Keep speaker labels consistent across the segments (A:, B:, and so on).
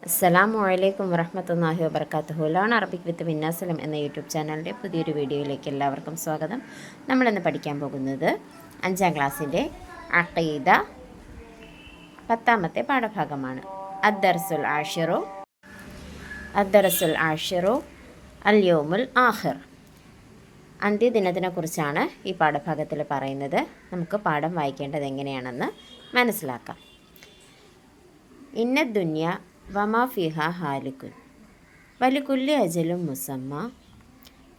A: അസ്സലാമു അലൈക്കും വറഹ്മത്തുള്ളാഹി വബറകാതുഹു. ലേൺ അറബിക് വിത്ത് മിന്നാസലം എന്ന യൂട്യൂബ് ചാനലിൻ്റെ പുതിയൊരു വീഡിയോയിലേക്ക് എല്ലാവർക്കും സ്വാഗതം. നമ്മളിന്ന് പഠിക്കാൻ പോകുന്നത് 5ാം ക്ലാസ്സിൻ്റെ അഖീദ 10ാമത്തെ പാഠഭാഗമാണ്. അദ്ദർസുൽ ആഷിറു അൽ യൗമുൽ ആഖിർ. അന്ത്യദിനത്തിനെക്കുറിച്ചാണ് ഈ പാഠഭാഗത്തിൽ പറയുന്നത്. നമുക്ക് പാഠം വായിക്കേണ്ടത് എങ്ങനെയാണെന്ന് മനസ്സിലാക്കാം. ഇന്ന ദുനിയ വമാ ഫിഹ ഹാലിക്കുൻ വലികുല്ലി അജലും മുസമ്മ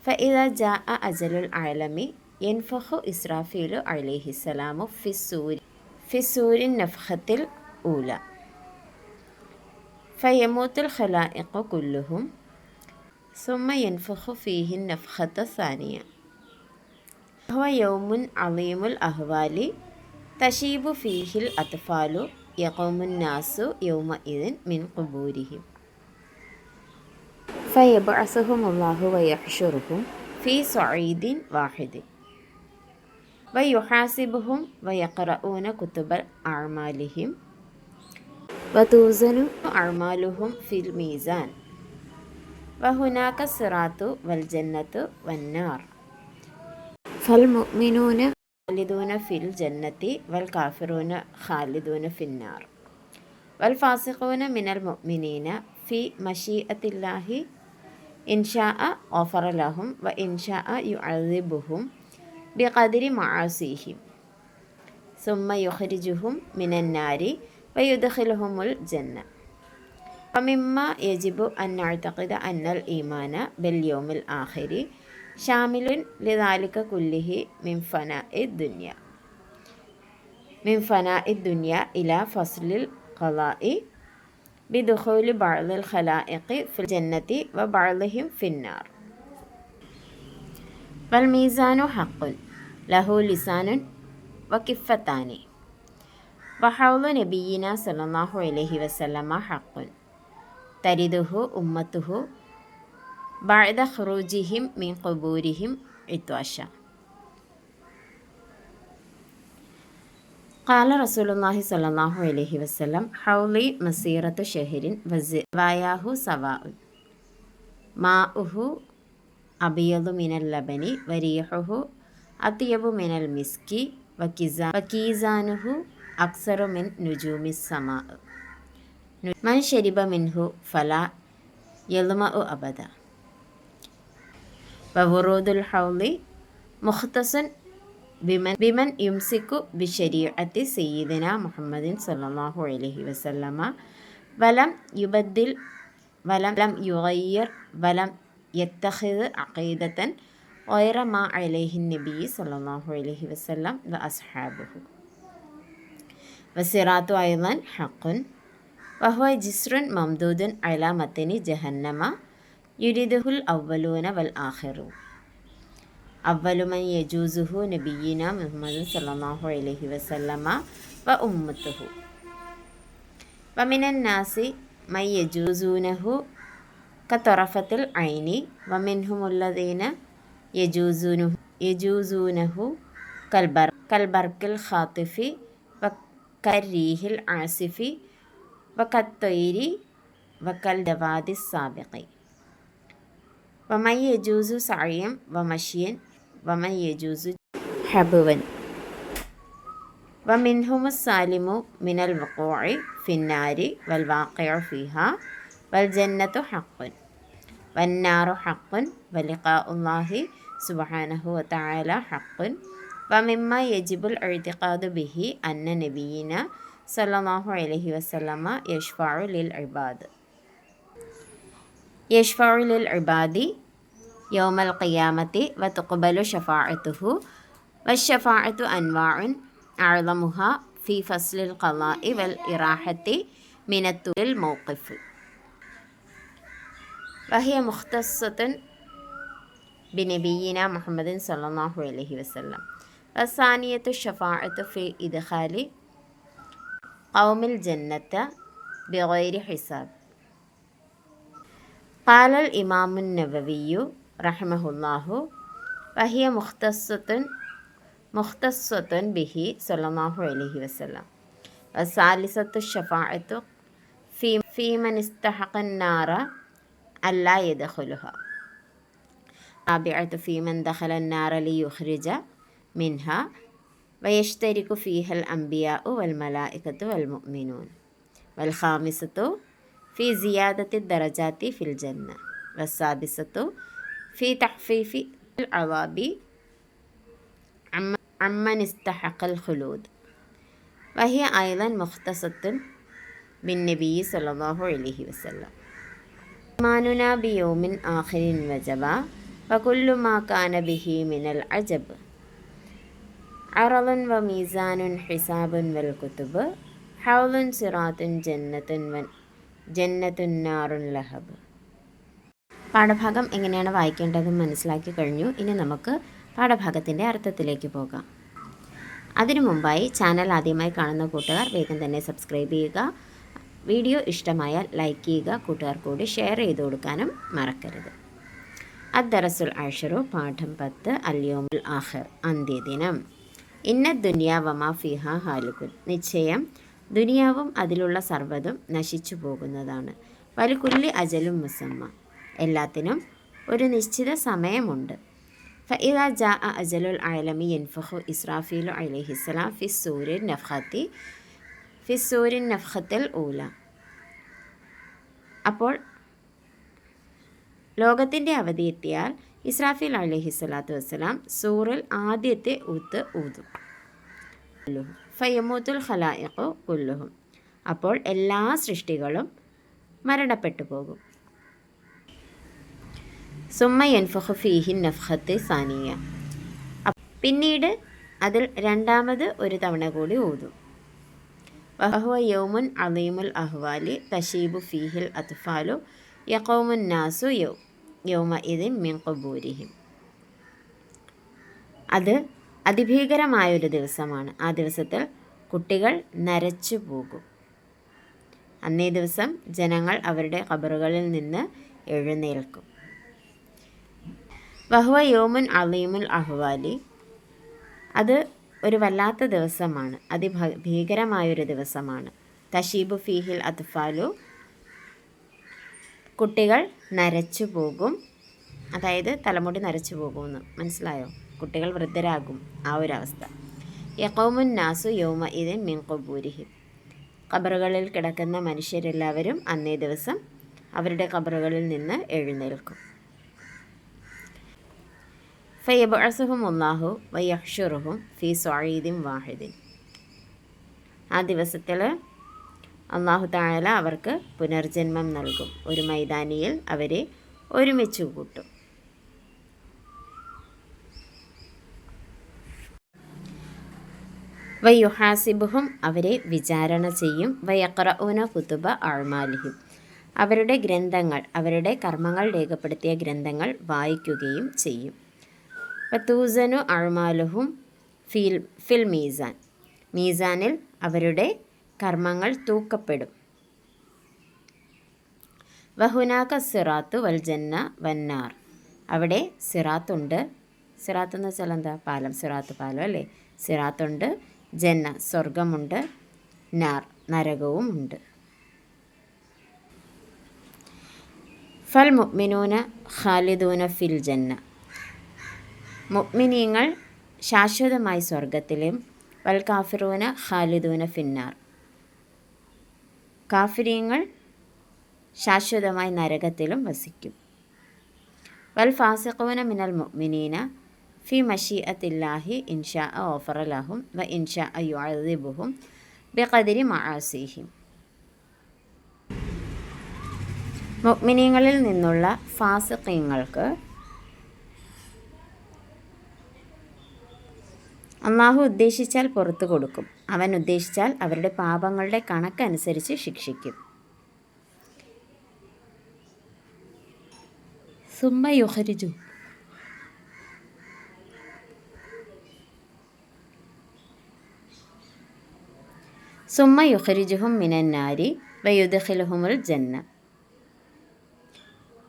A: ഫഇദ ജാഅ അജലുൽ അലമി യൻഫഖു ഇസ്രാഫീലു അലൈഹിസ്സലാമു ഫിസ്സൂരിൻ നഫഖത്തിൽ ഊല ഫയമൂത്തുൽ ഖലായിഖു കുല്ലുഹും സുമ്മ യൻഫഖു ഫീഹിൻ നഫഖത സാനിയ ഹുവ യൗമുൻ അളീമുൽ അഹ്വാലി തശീബു ഫീഹിൽ അത്ഫാലു യഖൂമുൻ നാസു യൗമഇദിൻ മിൻ ഖുബൂരിഹിം ഫയബ്അസുഹുമുല്ലാഹു വയഹ്ശുറുഹും ഫീ സഈദിൻ വാഹിദിൻ വയുഹാസിബുഹും വയഖറഊന കുതുബ അഅമാലിഹിം വതൂസനു അഅമാലുഹും ഫിൽ മീസാൻ വഹുനാക സിറാത്തു വൽ ജന്നത്തു വന്നാർ ഫൽ മുഅ്മിനൂന ഖാലിദൂന ഫിൽ ജന്നത്തി വൽ കാഫിറൂന ഖാലിദൂന ഫിന്നാർ വൽ ഫാസിഖൂന മിനൽ മുഅ്മിനീന ഫി മശീഅത്തില്ലാഹി ഇൻഷാഅ ഗഫറ ലഹും വ ഇൻഷാഅ യുഅദ്ദിബുഹും ബിഖദ്രി മആസിഹിം സുമ്മ യുഖ്രിജുഹും മിനൻ നാരി വയുദ്ഖിലുഹുമുൽ ജന്ന. വമിമ്മ യജിബു അൻ നഅ്തഖിദ അന്നൽ ഈമാന ബിൽ യൗമിൽ ആഖിരി ഷാമിലുൻ ലിദാലിക കുല്ലിഹി മിൻ ഫനാഇ ദുനിയ ഇലാ ഫസ്ലിൽ ഖളാഇ ബിദുഖൂലി ബഅദിൽ ഖലായിഖി ഫിൽ ജന്നതി വ ബഅദിഹിം ഫിന്നാർ. വൽ മീസാനു ഹഖ്ഖുൻ ലഹു ലിസാനുൻ വ കിഫ്ഫതാനി വ ഹൗളു നബിയിന സല്ലല്ലാഹു അലൈഹി വസല്ലമ ഹഖ്ഖുൻ തരിദുഹു ഉമ്മത്തുഹു ബഅദ ഖുറൂജിഹിം മിൻ ഖുബൂരിഹിം ഇത്വാശ. ഖാല റസൂലുള്ളാഹി സ്വല്ലല്ലാഹു അലൈഹി വസല്ലം ഹൗലി മസീറത്തു ഷഹരിൻ വയാഹു സവാഉൻ മാഉഹു അബിയദു മിനൽ ലബനി വരീഹുഹു അത്യബു മിനൽ മിസ്കി വകീസാനുഹു അക്സറു മിൻ നുജൂമിസ് സമാ മൻ ശരിബ മിൻഹു ഫലാ യൽമഉ അബദ വവുറൂദുൽ ഹൗളി മുഖ്തസൻ ബിമൻ യുംസിക്കു ബിശരീഅത്തി സയ്യിദിന മുഹമ്മദിൻ സല്ലല്ലാഹു അലൈഹി വസല്ലമ വലം യുബദ്ദിൽ വലം യുഗയ്യിർ വലം യത്തഖിദ് അഖീദതൻ ഗൈറ മാ അലൈഹി നബി സല്ലല്ലാഹു അലൈഹി വസല്ലം വ അസ്ഹാബുഹു വസിറാത്തു അയ്ളൻ ഹഖ്ഖുൻ വഹുവ ജിസ്റുൻ മംദൂദുൻ അലാ മത്നി ജഹന്നമ യുരിദുഹുൽ അവ്വലൂന വൽ ആഖിറൂൻ അവ്വലു മൻ യജൂസുഹു നബിയ്യിന മുഹമ്മദ് സല്ലല്ലാഹു അലൈഹി വസല്ലമ വ ഉമ്മത്തുഹു വമിനൻ നാസി മൻ യജൂസൂനഹു കതറഫത്തിൽ ഐനി വമിൻഹുമുല്ലദീന യജൂസൂനഹു കൽബർക്കിൽ ഖാതിഫി വക്കരീഹിൽ ആസിഫി വകത്തൊയ്രി വക്കൽ ദവാദി സാബിഖി വമൻ യജൂസു സഅയം വമശിയൻ വമൻ യജൂസു ഹബുവൻ വമിൻഹുമുസ് സാലിമു മിനൽ വഖൂഇ ഫിന്നാരി വൽ വാഖിഉ ഫീഹാ വൽ ജന്നത്തു ഹഖ്ഖുൻ വന്നാറു ഹഖ്ഖുൻ വലിഖാഉല്ലാഹി സുബ്ഹാനഹു വതആല ഹഖ്ഖുൻ വമിമ്മ യജിബുൽ ഇഅ്തിഖാദു ബിഹി അന്ന നബിയ്യിന സല്ലല്ലാഹു അലൈഹി വസല്ലമ യശ്ഫഉ ലിൽ ഇബാദി യൗമൽ ഖിയാമത്തി വതുഖ്ബലു ശഫാഅത്തുഹു വശഫാഅത്തു അൻവാഉൻ അഅ്ളമുഹ ഫീ ഫസ്ലിൽ ഖളാഇ വൽ ഇറാഹത്തി മിനത്തുൽ മൗഖിഫ് വഹിയ മുഖ്തസ്സത്തുൻ ബിനബിയ്യിന മുഹമ്മദിൻ സല്ലല്ലാഹു അലൈഹി വസല്ലം വസാനിയത്തു ശഫാഅത്തു ഫീ ഇദ്ഖാലി ഖൗമിൽ ജന്നത ബിഗൈരി ഹിസാബ്. ഖാലൽ ഇമാമുൻ നവവിയ്യു റഹിമഹുല്ലാഹു വഹിയ മുഖ്തസ്സത്തുൻ ബിഹി സല്ലല്ലാഹു അലൈഹി വസല്ലം വസാലിസത്തു ശഫാഅത്തു ഫീമൻ ഇസ്തഹഖൻ നാറ അല്ലാ യദ്ഖുലുഹ. റാബിഅത്തു ഫീമൻ ദഖലൻ നാറ ലിയുഖ്രിജ മിൻഹ വയശ്തരികു ഫീഹൽ അംബിയാഉ വൽ മലായികത്തു വൽ മുഅ്മിനൂൻ. വൽ ഖാമിസത്തു ഫി സിയാദത്തി ദറജാത്തി ഫിൽ ജന്ന. വസ്സാദിസത്തു ഫി തഖ്ഫീഫി അവാബി അമ്മൻ ഇസ്തഹഖൽ ഖുലൂദ്. വഹിയ അയ്ളൻ മുഖ്തസത്തുൻ ബിൻ നബി സല്ലല്ലാഹു അലൈഹി വസല്ലം. ഈമാനുനാ ബിയൗമിൻ ആഖിരിൻ വജബ വകുല്ലു മാ കാന ബിഹി മിനൽ അജബ് അറളുൻ വമീസാനുൻ ഹിസാബുൻ വൽ കുതുബ് ഹൗലുൻ സിറാത്തുൻ ജന്നത്തുൻ നാറുൻ ലഹബ്. പാഠഭാഗം എങ്ങനെയാണ് വായിക്കേണ്ടതെന്ന് മനസ്സിലാക്കി കഴിഞ്ഞു. ഇനി നമുക്ക് പാഠഭാഗത്തിൻ്റെ അർത്ഥത്തിലേക്ക് പോകാം. അതിനു മുമ്പായി ചാനൽ ആദ്യമായി കാണുന്ന കൂട്ടുകാർ വേഗം തന്നെ സബ്സ്ക്രൈബ് ചെയ്യുക. വീഡിയോ ഇഷ്ടമായാൽ ലൈക്ക് ചെയ്യുക. കൂട്ടുകാർ കൂടി ഷെയർ ചെയ്ത് കൊടുക്കാനും മറക്കരുത്. അദ്ദറസുൽ അശ്റു പാഠം 10 അൽ-യൗമുൽ ആഖിർ അന്ത്യദിനം. ഇന്ന ദുനിയാ വമാ ഫിഹാ ഹാലികുൻ. നിശ്ചയം ദുനിയാവും അതിലുള്ള സർവ്വതും നശിച്ചു പോകുന്നതാണ്. വലികുല്ലി അജലും മുസമ്മ. എല്ലാത്തിനും ഒരു നിശ്ചിത സമയമുണ്ട്. ഫഇദാ ജാഅ അജലുൽ ആലമി യൻഫഖു ഇസ്രാഫീലു അലൈഹിസ്സലാം ഫിസ്സൂരിൻ നഫ്ഖത്തുൽ ഊല. അപ്പോൾ ലോകത്തിൻ്റെ അവധി എത്തിയാൽ ഇസ്രാഫീൽ അലൈഹിസ്സലാത്തു വസ്സലാം സൂറിൽ ആദ്യത്തെ ഊത്ത് ഊതും. ഫയമൂത്തുൽ ഖലായിഖു കുല്ലുഹും. അപ്പോൾ എല്ലാ സൃഷ്ടികളും മരണപ്പെട്ടു പോകും. സുമ്മ യൻഫഖു ഫീഹി നഫ്ഖത്തി സാനിയ. പിന്നീട് അതിൽ രണ്ടാമത് ഒരു തവണ കൂടി ഊതും. വഹുവ യൗമുൻ അളീമുൽ അഹ്വാലി തശീബു ഫീഹിൽ അത്ഫാലു യഖൂമുൻ നാസു യൗമഇദിൻ മിൻ ഖുബൂരിഹിം. അത് അതിഭീകരമായൊരു ദിവസമാണ്. ആ ദിവസത്തിൽ കുട്ടികൾ നരച്ചു പോകും. അന്നേ ദിവസം ജനങ്ങൾ അവരുടെ ഖബറുകളിൽ നിന്ന് എഴുന്നേൽക്കും. വഹുവ യൗമുൻ അളീമുൽ അഹ്വാലി. അത് ഒരു വല്ലാത്ത ദിവസമാണ്, അതിഭീകരമായൊരു ദിവസമാണ്. തശീബു ഫീഹിൽ അത്ഫാലു. കുട്ടികൾ നരച്ചു പോകും, അതായത് തലമുടി നരച്ചു പോകുമെന്ന് മനസ്സിലായോ? കുട്ടികൾ വൃദ്ധരാകും, ആ ഒരവസ്ഥ. യഖൂമുൻ നാസു യൗമഇദിൻ മിൻ ഖുബൂരിഹിം. ഖബറുകളിൽ കിടക്കുന്ന മനുഷ്യരെല്ലാവരും അന്നേ ദിവസം അവരുടെ ഖബറുകളിൽ നിന്ന് എഴുന്നേൽക്കും. ഫയബ്അസുഹുമുല്ലാഹു വയഹ്ശുറുഹും ഫീ സ്വഈദിൻ വാഹിദിൻ. ആ ദിവസത്തിൽ അല്ലാഹു തആല അവർക്ക് പുനർജന്മം നൽകും. ഒരു മൈതാനിയിൽ അവരെ ഒരുമിച്ച് കൂട്ടും. വയുഹാസിബുഹും. അവരെ വിചാരണ ചെയ്യും. വയഖറഊന കുതുബ അഅ്മാലിഹിം. അവരുടെ ഗ്രന്ഥങ്ങൾ, അവരുടെ കർമ്മങ്ങൾ രേഖപ്പെടുത്തിയ ഗ്രന്ഥങ്ങൾ വായിക്കുകയും ചെയ്യും. വതൂസനു അഅ്മാലുഹും ഫിൽ മീസാൻ. മീസാനിൽ അവരുടെ കർമ്മങ്ങൾ തൂക്കപ്പെടും. വഹുനാക സിറാത്തു വൽ ജന്ന വന്നാർ. അവിടെ സിറാത്തുണ്ട്. സിറാത്ത് എന്ന് വെച്ചാൽ എന്താ? പാലം. സിറാത്ത് പാലം അല്ലേ? സിറാത്തുണ്ട്. ജന്ന സ്വർഗമുണ്ട്. നാർ നരകവും ഉണ്ട്. ഫൽ മുഅ്മിനൂന ഖാലിദൂന ഫിൽ ജന്ന. മുഅ്മിനീങ്ങൾ ശാശ്വതമായി സ്വർഗത്തിലും വൽ കാഫിറൂന ഖാലിദൂന ഫിന്നാർ. കാഫിരീങ്ങൾ ശാശ്വതമായി നരകത്തിലും വസിക്കും. വൽ ഫാസിഖൂന മിനൽ മുഅ്മിനീന ഫി മശീഅത്തില്ലാഹി ഇൻഷാഅ ഗഫറ ലഹും വ ഇൻഷാഅ യുഅദ്ദിബുഹും ബിഖദരി മആസിഹിം. മുഅ്മിനീങ്ങളിൽ നിന്നുള്ള ഫാസിഖീങ്ങൾക്ക് അല്ലാഹു ഉദ്ദേശിച്ചാൽ പുറത്തു കൊടുക്കും. അവൻ ഉദ്ദേശിച്ചാൽ അവരുടെ പാപങ്ങളുടെ കണക്കനുസരിച്ച് ശിക്ഷിക്കും. സുമ്മ യുഖ്രിജു. സുമ്മ യുഖ്രിജുഹും മിനൻ നാരി വയുദ്ഖിലുഹുമുൽ ജന്ന.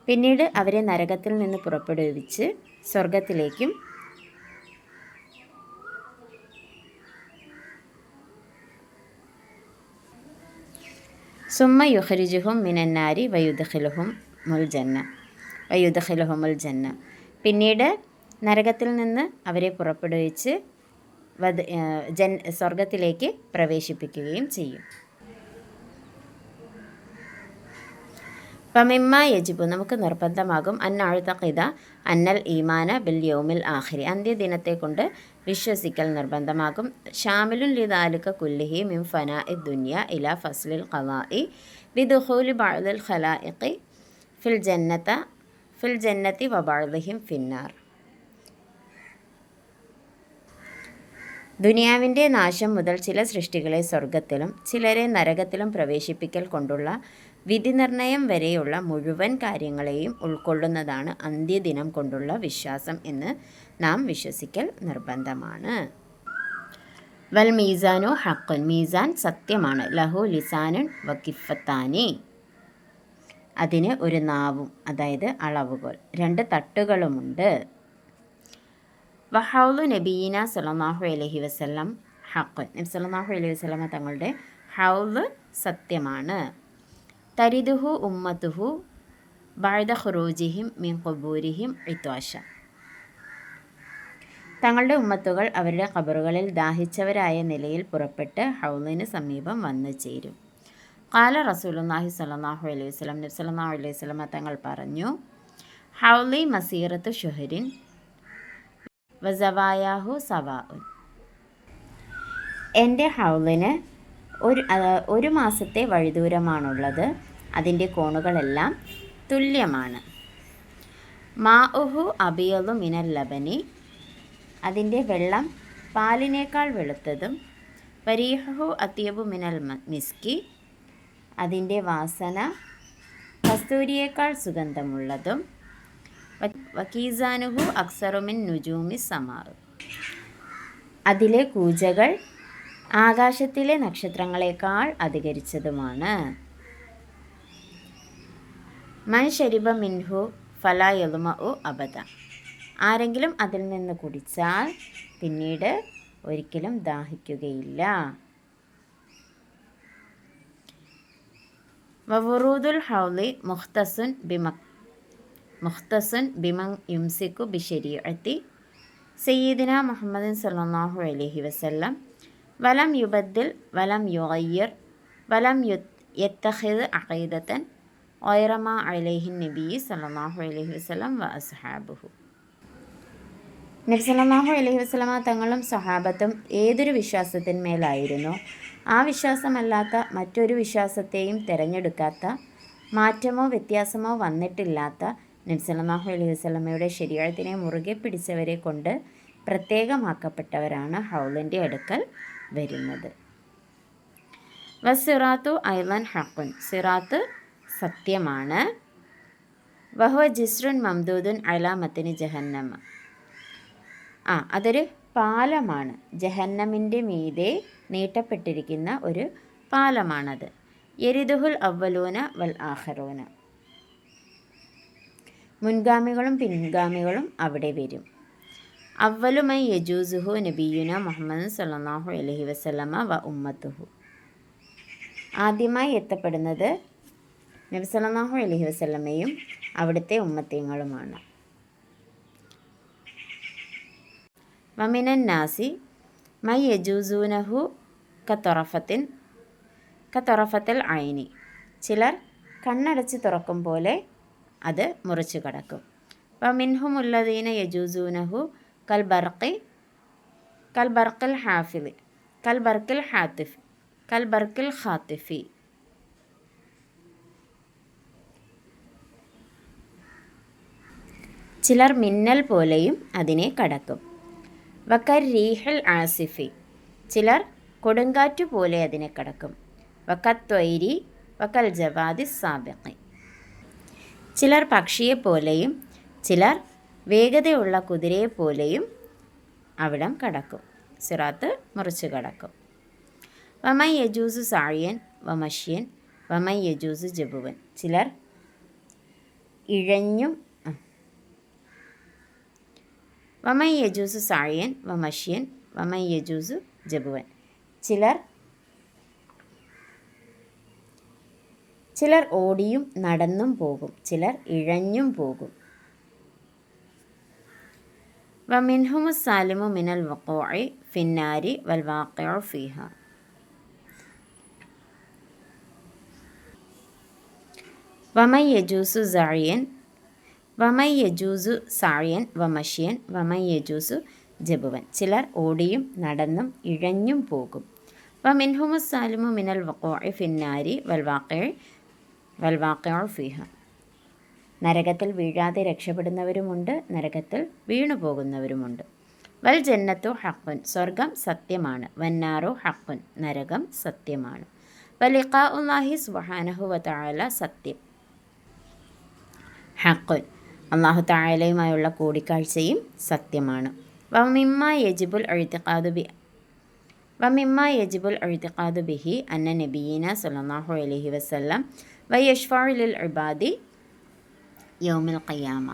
A: പിന്നീട് അവരെ നരകത്തിൽ നിന്ന് പുറപ്പെടുവിച്ച് സ്വർഗത്തിലേക്കും സുമ്മ യുഖ്രിജുഹും മിനന്നാരി വയുദ്ഖിലുഹുമുൽ ജന്ന. പിന്നീട് നരകത്തിൽ നിന്ന് അവരെ പുറപ്പെടുവിച്ച് സ്വർഗത്തിലേക്ക് പ്രവേശിപ്പിക്കുകയും ചെയ്യും. ഫമിമ്മ യജിബു, നമുക്ക് നിർബന്ധമാകും, അന്നഅ്തഖിദ അന്നൽ ഈമാന ബിൽ യൗമിൽ ആഖിരി, അന്ത്യദിനത്തെ കൊണ്ട് വിശ്വസിക്കൽ നിർബന്ധമാകും. ഷാമിലുൻ ലിദാലിക കുല്ലിഹി മിൻ ഫനാഇ ദുനിയ ഇലാ ഫസ്ലിൽ ഖളാഇ ബിദുഖൂലി ബഅദിൽ ഖലായിഖി ഫിൽ ജന്നത്തി വബഅദിഹിം ഫിന്നാർ. ദുനിയാവിൻ്റെ നാശം മുതൽ ചില സൃഷ്ടികളെ സ്വർഗത്തിലും ചിലരെ നരകത്തിലും പ്രവേശിപ്പിക്കൽ കൊണ്ടുള്ള വിധിനിർണയം വരെയുള്ള മുഴുവൻ കാര്യങ്ങളെയും ഉൾക്കൊള്ളുന്നതാണ് അന്ത്യദിനം കൊണ്ടുള്ള വിശ്വാസം എന്ന് നാം വിശ്വസിക്കൽ നിർബന്ധമാണ്. വൽ മീസാനു ഹഖുൻ, മീസാൻ സത്യമാണ്. ലഹു ലിസാനുൻ വകിഫത്താനി, അതിന് ഒരു നാവും, അതായത് അളവുകോൽ, 2 തട്ടുകളുമുണ്ട്. വഹൗലു നബീന സല്ലല്ലാഹു അലൈഹി വസല്ലം ഹഖുൻ, നബി സല്ലല്ലാഹു അലൈഹി വസല്ലമ തങ്ങളുടെ ഹൗല് സത്യമാണ്. തരിദുഹു ഉമ്മത്തുഹു ബഅദ ഖുറൂജിഹിം മിൻ ഖുബൂരിഹിം ഇത്വാശ, തങ്ങളുടെ ഉമ്മത്തുകൾ അവരുടെ ഖബറുകളിൽ ദാഹിച്ചവരായ നിലയിൽ പുറപ്പെട്ട് ഹൗലിന് സമീപം വന്നു ചേരും. ഖാല റസൂലുള്ളാഹി സ്വല്ലല്ലാഹു അലൈഹി വസല്ലം, നബി സല്ലല്ലാഹു അലൈഹി വസല്ലമ തങ്ങൾ പറഞ്ഞു, ഹൗലി മസീറത്തു ഷുഹരിൻ വസവായാഹു സവാഉൻ, എൻ്റെ ഹൗലിന് ഒരു മാസത്തെ വഴിദൂരമാണുള്ളത്, അതിൻ്റെ കോണുകളെല്ലാം തുല്യമാണ്. മാഉഹു അബിയദു മിനൽ ലബനി, അതിൻ്റെ വെള്ളം പാലിനേക്കാൾ വെളുത്തതും. വരീഹു അത്യബു മിനൽ മിസ്കി, അതിൻ്റെ വാസന കസ്തൂരിയേക്കാൾ സുഗന്ധമുള്ളതും. വക്കീസാനുഹു അക്സറുമിൻ നുജൂമി സമാ, അതിലെ കൂജകൾ ആകാശത്തിലെ നക്ഷത്രങ്ങളെക്കാൾ അധികരിച്ചതുമാണ്. മൻ ശരിബ മിൻഹു ഫലാ യദ്മഉ അബദ, ആരെങ്കിലും അതിൽ നിന്ന് കുടിച്ചാൽ പിന്നീട് ഒരിക്കലും ദാഹിക്കുകയില്ല. വവുറൂദുൽ ഹൗളി മുഖ്തസുൻ ബിമൻ യുംസിക്കു ബിശരീഅത്തി സയ്യിദിന മുഹമ്മദിൻ സല്ലല്ലാഹു അലൈഹി വസല്ലം വലം യുബദ്ദിൽ വലം യുഗയ്യിർ വലം യത്തഖിദ് അഖീദതൻ ഗൈറ മാ അലൈഹി നബി സല്ലല്ലാഹു അലൈഹി വസല്ലം വ അസ്ഹാബുഹു. നബി സല്ലല്ലാഹു അലൈഹി വസല്ലമ തങ്ങളും സഹാബത്തും ഏതൊരു വിശ്വാസത്തിന്മേലായിരുന്നോ ആ വിശ്വാസമല്ലാത്ത മറ്റൊരു വിശ്വാസത്തെയും തിരഞ്ഞെടുക്കാത്ത, മാറ്റമോ വ്യത്യാസമോ വന്നിട്ടില്ലാത്ത നബി സല്ലല്ലാഹു അലൈഹി വസല്ലമയുടെ ശരീഅത്തിനെ മുറുകെ പിടിച്ചവരെ കൊണ്ട് പ്രത്യേകമാക്കപ്പെട്ടവരാണ് ഹൗലിൻ്റെ അടുക്കൽ വരുന്നത്. വസിറാത്തു ഐളൻ ഹഖുൻ, സിറാത്ത് സത്യമാണ്. വഹുവ ജിസ്റുൻ മംദൂദുൻ അലാ മത്നി ജഹന്നമ, അതൊരു പാലമാണ്, ജഹന്നമിൻ്റെ മീതെ നീട്ടപ്പെട്ടിരിക്കുന്ന ഒരു പാലമാണത്. യരിദുഹുൽ അവ്വലൂന വൽ ആഖിറൂന, മുൻഗാമികളും പിൻഗാമികളും അവിടെ വരും. അവ്വലു മൻ യജൂസുഹു നബിയുന മുഹമ്മദ് സല്ലല്ലാഹു അലൈഹി വസല്ലമ വ ഉമ്മത്തുഹു, ആദ്യമായി എത്തപ്പെടുന്നത് നബി സല്ലല്ലാഹു അലൈഹി വസല്ലമയും അവിടുത്തെ ഉമ്മത്തീങ്ങളുമാണ്. വമിനൻ നാസി മൻ യജൂസൂനഹു കതൊറഫത്തിൽ ഐനി, ചിലർ കണ്ണടച്ച് തുറക്കും പോലെ അത് മുറിച്ചു കടക്കും. വമിൻഹുമുല്ലദീന യജൂസൂനഹു കൽബർക്കിൽ ഖാത്തിഫി, ചിലർ മിന്നൽ പോലെയും അതിനെ കടക്കും. വക്കർ റീഹൽ ആസിഫി, ചിലർ കൊടുങ്കാറ്റു പോലെ അതിനെ കടക്കും. വക്കത്വൈരി വക്കൽ ജവാദി സാബിഖി, ചിലർ പക്ഷിയെപ്പോലെയും ചിലർ വേഗതയുള്ള കുതിരയെപ്പോലെയും അവിടം കടക്കും, സിറാത്ത് മുറിച്ചു കടക്കും. വമൻ യജൂസു സാഴിയൻ വമഷ്യൻ വമൻ യജൂസു ജബുവൻ, ചിലർ ഇഴഞ്ഞും വമൻ യജൂസു സാഴിയൻ വമഷ്യൻ വമൻ യജൂസു ജബുവൻ, ചിലർ ചിലർ ഓടിയും നടന്നും പോകും, ചിലർ ഇഴഞ്ഞും പോകും. വമിൻഹുമു സാലിമു മിനൽ വഖൂഇ ഫിന്നാരി വൽ വാഖിഉ ഫീഹ. വമൻ യജൂസു സഅയൻ വമൻ യജൂസു സഅയൻ വമശിയൻ വമൻ യജൂസു ജബുവൻ. ചിലർ ഓടിയും നടന്നും ഇഴഞ്ഞും പോകും. വമിൻഹുമു സാലിമു മിനൽ വഖൂഇ ഫിന്നാരി വൽ വാഖിഉ ഫീഹ. നരകത്തിൽ വീഴാതെ രക്ഷപ്പെടുന്നവരുമുണ്ട്, നരകത്തിൽ വീണുപോകുന്നവരുമുണ്ട്. വൽ ജന്നത്തു ഹഖ്ഖുൻ. സ്വർഗം സത്യമാണ്. വന്നാറു ഹഖ്ഖുൻ. നരകം സത്യമാണ്. വലിഖാഉല്ലാഹി സുബ്ഹാനഹു വതആല സത്യം. ഹഖ്ഖുൻ. അല്ലാഹു തആലയുമായുള്ള കൂടിക്കാഴ്ചയും സത്യമാണ്. വമിമ്മാ യജിബുൽ ഇഅ്തിഖാദു ബിഹി അന്ന നബിയിന സല്ലല്ലാഹു അലൈഹി വസല്ലം വയശ്ഫഉ ലിൽ ഇബാദി യൗമിൽ ഖിയാമ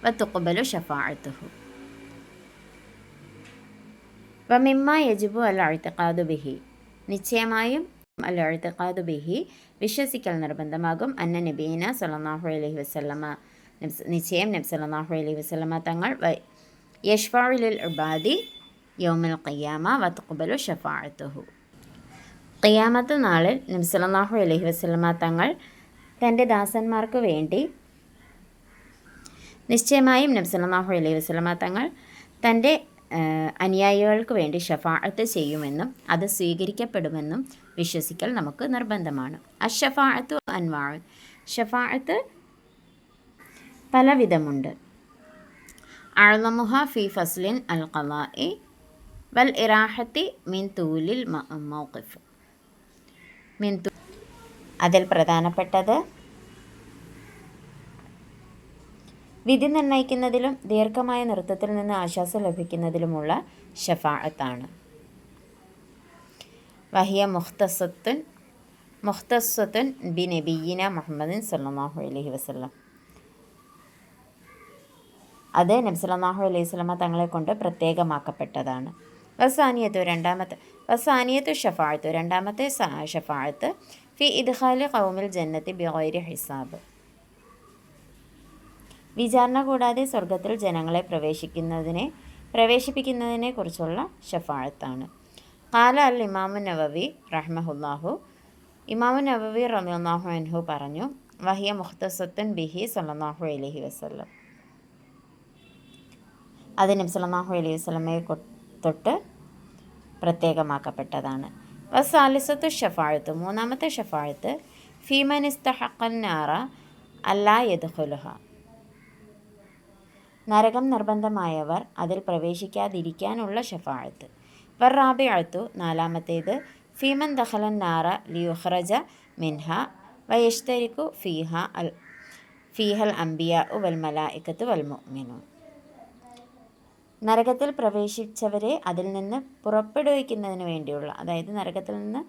A: വതുഖ്ബലു ശഫാഅത്തുഹു. വമിമ്മാ യജിബു അൽ ഇഅ്തിഖാദു ബിഹി. നിശ്ചയമായും അൽ ഇഅ്തിഖാദു ബിഹി വിശ്വസിക്കൽ നിർബന്ധമാകും. അന്ന നബീന സല്ലല്ലാഹു അലൈഹി വസല്ലമ നിശ്ചയം നബി സല്ലല്ലാഹു അലൈഹി വസല്ലമ തങ്ങൾ യശ്ഫഉ ലിൽ ഇബാദി യൗമിൽ ഖിയാമ വതുഖ്ബലു ശഫാഅത്തുഹു. ഖിയാമത്ത് നാളിൽ നബി സല്ലല്ലാഹു അലൈഹി വസല്ലമ തങ്ങൾ തൻ്റെ ദാസന്മാർക്ക് വേണ്ടി നിശ്ചയമായും നബി സല്ലല്ലാഹു അലൈഹി വസല്ലമ തങ്ങൾ തൻ്റെ അനുയായികൾക്ക് വേണ്ടി ഷഫാഅത്ത് ചെയ്യുമെന്നും അത് സ്വീകരിക്കപ്പെടുമെന്നും വിശ്വസിക്കൽ നമുക്ക് നിർബന്ധമാണ്. അഷ്ഷഫാഅത്തു അൻവാഉൻ. ഷഫാഅത്ത് പലവിധമുണ്ട്. അഅ്ളമുഹ ഫീ ഫസ്ലിൻ അൽ ഖളാഇ വൽ ഇറാഹത്തി മിൻ തൂലിൽ മൗഖിഫ്. അതിൽ പ്രധാനപ്പെട്ടത് വിധി നിർണ്ണയിക്കുന്നതിലും ദീർഘമായ നൃത്തത്തിൽ നിന്ന് ആശ്വാസം ലഭിക്കുന്നതിലുമുള്ള ഷഫാഅത്താണ്. വഹിയ മുഖ്തസ്സത്തുൻ ബി നബിയിന മുഹമ്മദിൻ സല്ലല്ലാഹു അലൈഹി വസല്ലം. അത് നബി സല്ലല്ലാഹു അലൈഹി വസല്ലമ തങ്ങളെ കൊണ്ട് പ്രത്യേകമാക്കപ്പെട്ടതാണ്. വസാനിയത്തു ഷഫാഅത്ത്. രണ്ടാമത്തെ ഷഫാഅത്ത് ഫി ഇദ്ഖാലി ഖൗമിൽ ജന്നത്തി ബിഗൈരി ഹിസാബ്. വിചാരണ കൂടാതെ സ്വർഗത്തിൽ ജനങ്ങളെ പ്രവേശിപ്പിക്കുന്നതിനെ കുറിച്ചുള്ള ഷഫാഅത്താണ്. ഖാല അൽ ഇമാമു നവവി റഹ്മഹുല്ലാഹു. ഇമാമു നവവി റളിയല്ലാഹു അൻഹു പറഞ്ഞു, വഹിയ മുഖ്തസത്തുൻ ബിഹി സല്ലല്ലാഹു അലൈഹി വസല്ലം. അത് നബി സല്ലല്ലാഹു അലൈഹി വസല്ലമയെ തൊട്ട് പ്രത്യേകമാക്കപ്പെട്ടതാണ്. വസാലിസത്തു ഷഫാഅത്ത്. മൂന്നാമത്തെ ഷഫാഅത്ത് ഫീമൻ ഇസ്തഹഖൻ നാറ അല്ലാ യദ്ഖുലുഹ. നരകം നിർബന്ധമായവർ അതിൽ പ്രവേശിക്കാതിരിക്കാനുള്ള ഷഫാഅത്ത്. വറാബിഅത്തു. നാലാമത്തേത് ഫീമൻ ദഖലൻ നാറ ലിയുഖ്റജ മിൻഹ വയശ്തരിക്കു ഫീഹൽ അംബിയാഉ വൽ മലായികത്തു വൽ മുഅ്മിനൂൻ. നരകത്തിൽ പ്രവേശിച്ചവരെ അതിൽ നിന്ന് പുറപ്പെടുവിക്കുന്നതിന് വേണ്ടിയുള്ള, അതായത് നരകത്തിൽ നിന്ന്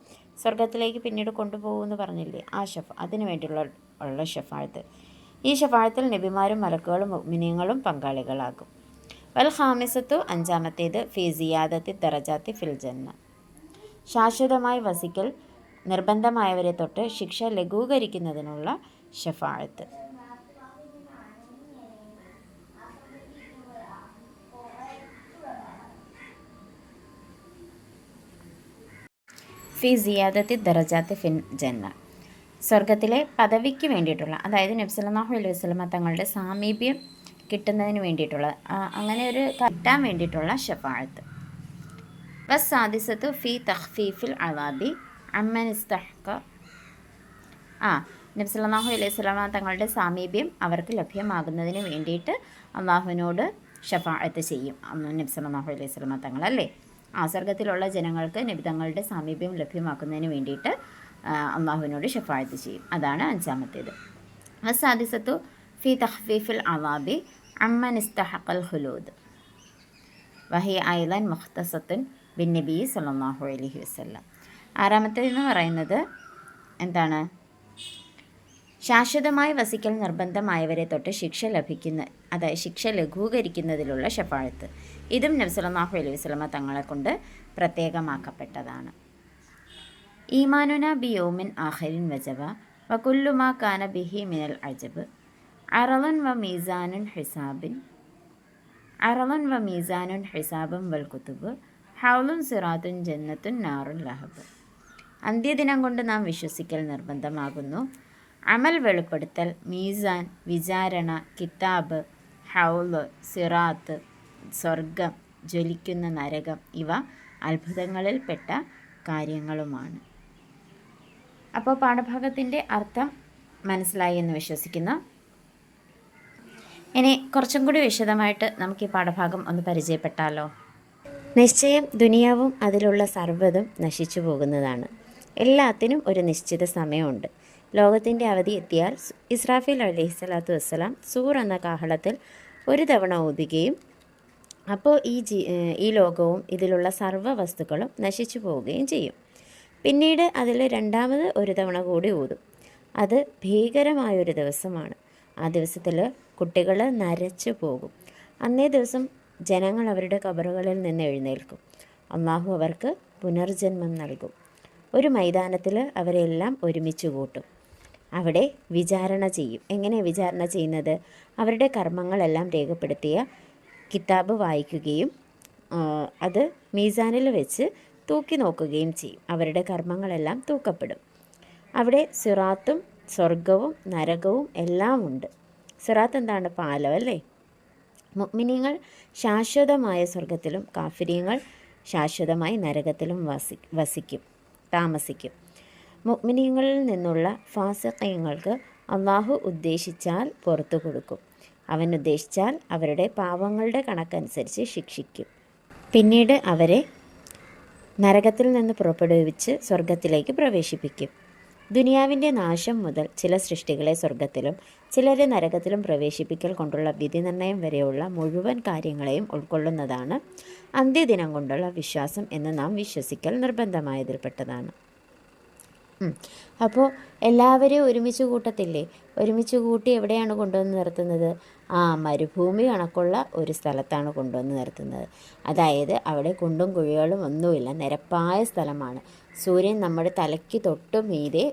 A: സ്വർഗത്തിലേക്ക് പിന്നീട് കൊണ്ടുപോകുമെന്ന് പറഞ്ഞില്ലേ, ആ അതിനു വേണ്ടിയുള്ള ഷഫാഅത്ത്. ഈ ഷഫാഅത്തിൽ നബിമാരും മലക്കുകളും മുഅ്മിനീങ്ങളും പങ്കാളികളാകും. വൽ ഖാമിസത്തു. അഞ്ചാമത്തേത് ഫി സിയാദത്തി ദറജാത്തി ഫിൽ ജന്ന. ശാശ്വതമായി വസിക്കൽ നിർബന്ധമായവരെ തൊട്ട് ശിക്ഷ ലഘൂകരിക്കുന്നതിനുള്ള ഷഫാഅത്ത്. ഫി സിയാദത്തി ദറജാത്തി ഫിൽ ജന്ന. സ്വർഗത്തിലെ പദവിക്ക് വേണ്ടിയിട്ടുള്ള, അതായത് നബി സല്ലല്ലാഹു അലൈഹി വസല്ലമ തങ്ങളുടെ സാമീപ്യം കിട്ടുന്നതിന് വേണ്ടിയിട്ടുള്ള, അങ്ങനെ ഒരു കിട്ടാൻ വേണ്ടിയിട്ടുള്ള ഷഫാഅത്ത്. വസ്സാദിസത്തു ഫി തഖ്ഫീഫിൽ അദാബി അമ്മൻ ഇസ്തഹഖ. നബി സല്ലല്ലാഹു അലൈഹി വസല്ലമ തങ്ങളുടെ സാമീപ്യം അവർക്ക് ലഭ്യമാകുന്നതിന് വേണ്ടിയിട്ട് അള്ളാഹുവിനോട് ഷഫാഅത്ത് ചെയ്യും നബി സല്ലല്ലാഹു അലൈഹി വസല്ലമ തങ്ങൾ, അല്ലേ? സ്വർഗത്തിലുള്ള ജനങ്ങൾക്ക് നബി തങ്ങളുടെ സാമീപ്യം ലഭ്യമാക്കുന്നതിന് വേണ്ടിയിട്ട് അള്ളാഹുവിനോട് ഷഫാഅത്ത് ചെയ്യും. അതാണ് അഞ്ചാമത്തേത്. വസ്സാദിസത്തു ഫി തഖ്ഫീഫിൽ അദാബി അമ്മൻ ഇസ്തഹഖൽ ഖുലൂദ് വഹിയ അയ്ളൻ മുഖ്തസത്തുൻ ബിൻ നബി സല്ലല്ലാഹു അലൈഹി വസല്ലം. ആറാമത്തേതെന്ന് പറയുന്നത് എന്താണ്? ശാശ്വതമായി വസിക്കൽ നിർബന്ധമായവരെ തൊട്ട് ശിക്ഷ ലഘൂകരിക്കുന്നതിലുള്ള ഷഫാഅത്ത്. ഇതും നബി സല്ലല്ലാഹു അലൈഹി വസല്ലമ തങ്ങളെ കൊണ്ട് പ്രത്യേകമാക്കപ്പെട്ടതാണ്. ഈമാനുന ബി യൗമിൻ ആഖിരിൻ വജബ വകുല്ലു മാ കാന ബിഹി മിനൽ അജബ് അറളൻ വ മീസാനുൻ ഹിസാബിൻ അറളൻ വ മീസാനുൻ ഹിസാബും വൽ കുതുബ് ഹൗലുൻ സിറാത്തുൻ ജന്നത്തുൻ നാറുൻ ലഹബ്. അന്ത്യദിനം കൊണ്ട് നാം വിശ്വസിക്കൽ നിർബന്ധമാകുന്നു. അമൽ വെളിപ്പെടുത്തൽ, മീസാൻ, വിചാരണ, കിതാബ്, ഹൗല്, സിറാത്ത്, സ്വർഗം, ജ്വലിക്കുന്ന നരകം ഇവ അത്ഭുതങ്ങളിൽപ്പെട്ട കാര്യങ്ങളുമാണ്. അപ്പോൾ പാഠഭാഗത്തിൻ്റെ അർത്ഥം മനസ്സിലായി എന്ന് വിശ്വസിക്കുന്നു. ഇനി കുറച്ചും കൂടി വിശദമായിട്ട് നമുക്ക് ഈ പാഠഭാഗം ഒന്ന് പരിചയപ്പെട്ടാലോ. നിശ്ചയം ദുനിയാവും അതിലുള്ള സർവ്വതും നശിച്ചു പോകുന്നതാണ്. എല്ലാത്തിനും ഒരു നിശ്ചിത സമയമുണ്ട്. ലോകത്തിൻ്റെ അവധി എത്തിയാൽ ഇസ്രാഫീൽ അലൈഹിസ്സലാത്തു വസ്സലാം സൂർ എന്ന കാഹളത്തിൽ ഒരു തവണ ഊതുകയും അപ്പോൾ ഈ ലോകവും ഇതിലുള്ള സർവ്വ വസ്തുക്കളും നശിച്ചു പോവുകയും ചെയ്യും. പിന്നീട് അതിൽ രണ്ടാമത് ഒരു തവണ കൂടി ഊതും. അത് ഭീകരമായൊരു ദിവസമാണ്. ആ ദിവസത്തിൽ കുട്ടികൾ നരച്ചു പോകും. അന്നേ ദിവസം ജനങ്ങൾ അവരുടെ ഖബറുകളിൽ നിന്ന് എഴുന്നേൽക്കും. അല്ലാഹു അവർക്ക് പുനർജന്മം നൽകും. ഒരു മൈതാനത്തിൽ അവരെല്ലാം ഒരുമിച്ച് കൂട്ടും. അവിടെ വിചാരണ ചെയ്യും. എങ്ങനെ വിചാരണ ചെയ്യുന്നത്? അവരുടെ കർമ്മങ്ങളെല്ലാം രേഖപ്പെടുത്തിയ കിതാബ് വായിക്കുകയും അത് മീസാനിൽ വെച്ച് തൂക്കി നോക്കുകയും ചെയ്യും. അവരുടെ കർമ്മങ്ങളെല്ലാം തൂക്കപ്പെടും. അവിടെ സിറാത്തും സ്വർഗവും നരകവും എല്ലാം ഉണ്ട്. സിറാത്ത് എന്താണ്? പാലം അല്ലേ. മുഅ്മിനീങ്ങൾ ശാശ്വതമായ സ്വർഗത്തിലും കാഫിരീങ്ങൾ ശാശ്വതമായി നരകത്തിലും താമസിക്കും. മുഅ്മിനീങ്ങളിൽ നിന്നുള്ള ഫാസിഖീങ്ങൾക്ക് അള്ളാഹു ഉദ്ദേശിച്ചാൽ പുറത്തു കൊടുക്കും. അവൻ ഉദ്ദേശിച്ചാൽ അവരുടെ പാവങ്ങളുടെ കണക്കനുസരിച്ച് ശിക്ഷിക്കും. പിന്നീട് അവരെ നരകത്തിൽ നിന്ന് പുറപ്പെടുവിച്ച് സ്വർഗത്തിലേക്ക് പ്രവേശിപ്പിക്കും. ദുനിയാവിൻ്റെ നാശം മുതൽ ചില സൃഷ്ടികളെ സ്വർഗത്തിലും ചിലരെ നരകത്തിലും പ്രവേശിപ്പിക്കൽ കൊണ്ടുള്ള വിധി നിർണയം വരെയുള്ള മുഴുവൻ കാര്യങ്ങളെയും ഉൾക്കൊള്ളുന്നതാണ് അന്ത്യദിനം കൊണ്ടുള്ള വിശ്വാസം എന്ന് നാം വിശ്വസിക്കൽ നിർബന്ധമായതിൽപ്പെട്ടതാണ്. അപ്പോൾ എല്ലാവരെയും ഒരുമിച്ച് കൂട്ടത്തില്ലേ? ഒരുമിച്ച് കൂട്ടി എവിടെയാണ് കൊണ്ടുവന്ന് നിർത്തുന്നത്? മരുഭൂമി കണക്കുള്ള ഒരു സ്ഥലത്താണ് കൊണ്ടുവന്ന് നിർത്തുന്നത്. അതായത് അവിടെ കുണ്ടും കുഴികളും ഒന്നുമില്ല, നിരപ്പായ സ്ഥലമാണ്. സൂര്യൻ നമ്മുടെ തലയ്ക്ക് തൊട്ട് മീതെ